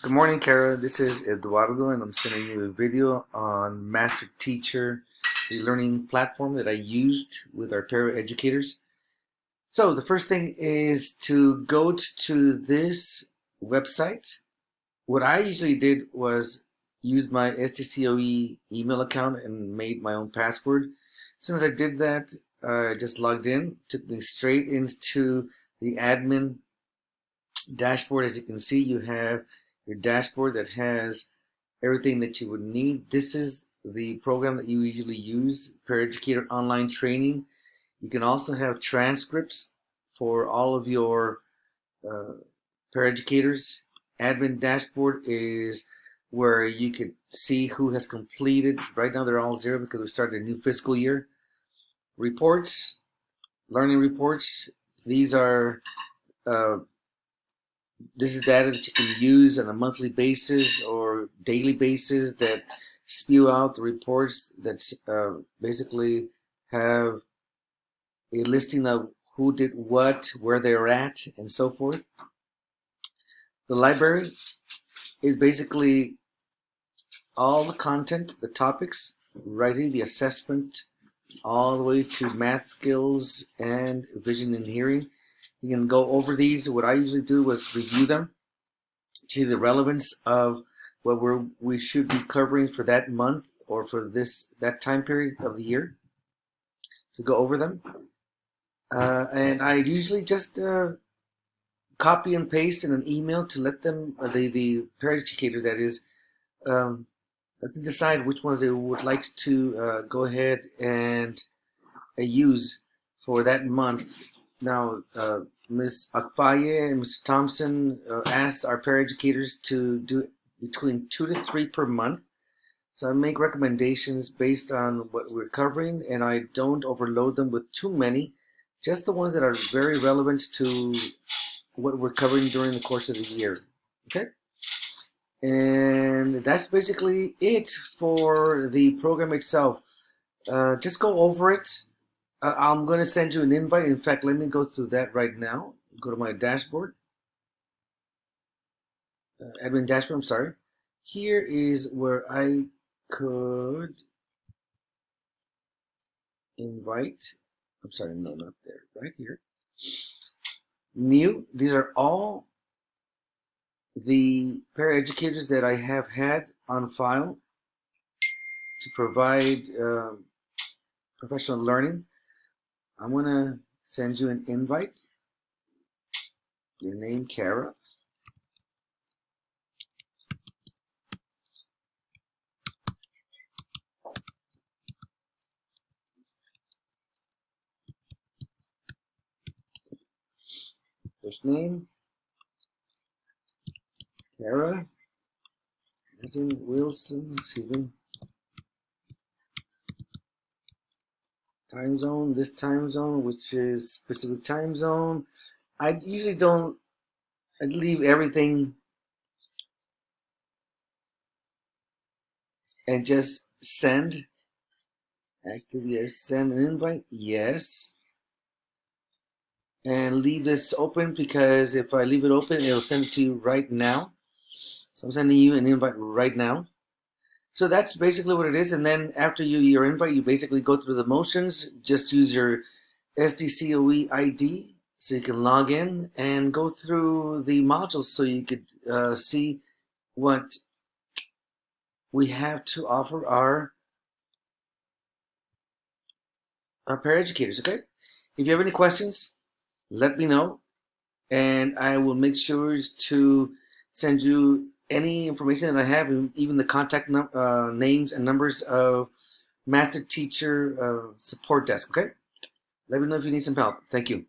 Good morning, Kara. This is Eduardo, and I'm sending you a video on Master Teacher, the learning platform that I used with our paraeducators. So the first thing is to go to this website. What I usually did was use my STCOE email account and made my own password. As soon as I did that, I just logged in, took me straight into the admin dashboard. As you can see, you have your dashboard that has everything that you would need. This is the program that you usually use, Paraeducator Online Training. You can also have transcripts for all of your uh, paraeducators. Admin dashboard is where you could see who has completed. Right now they're all zero because we started a new fiscal year. Reports, learning reports. These are this is data that you can use on a monthly basis or daily basis that spew out the reports that basically have a listing of who did what, where they're at, and so forth. The library is basically all the content, the topics, writing, the assessment, all the way to math skills and vision and hearing. You can go over these. What I usually do was review them to the relevance of what we should be covering for that month or for that time period of the year. So go over them, and I usually just copy and paste in an email to let them the paraeducators, that is, let them decide which ones they would like to go ahead and use for that month. Now, Ms. Akfaye and Mr. Thompson asked our paraeducators to do between 2 to 3 per month. So I make recommendations based on what we're covering, and I don't overload them with too many, just the ones that are very relevant to what we're covering during the course of the year. Okay? And that's basically it for the program itself. Just go over it. I'm going to send you an invite. In fact, let me go through that right now. Go to my dashboard, admin dashboard, I'm sorry. Here is where I could invite, I'm sorry, no, not there, right here. New, these are all the paraeducators that I have had on file to provide professional learning. I'm going to send you an invite. Your name, Kara. First name, Kara, as in Wilson, excuse me. Time zone, this time zone, which is specific time zone. I usually don't, I leave everything and just send. Active, yes. Send an invite, yes. And leave this open because if I leave it open, it'll send it to you right now. So I'm sending you an invite right now. So that's basically what it is. And then after your invite, you basically go through the motions. Just use your STCOE ID so you can log in and go through the modules so you could see what we have to offer our paraeducators. Okay? If you have any questions, let me know, and I will make sure to send you any information that I have, even the contact names and numbers of Master Teacher Support Desk. Okay? Let me know if you need some help. Thank you.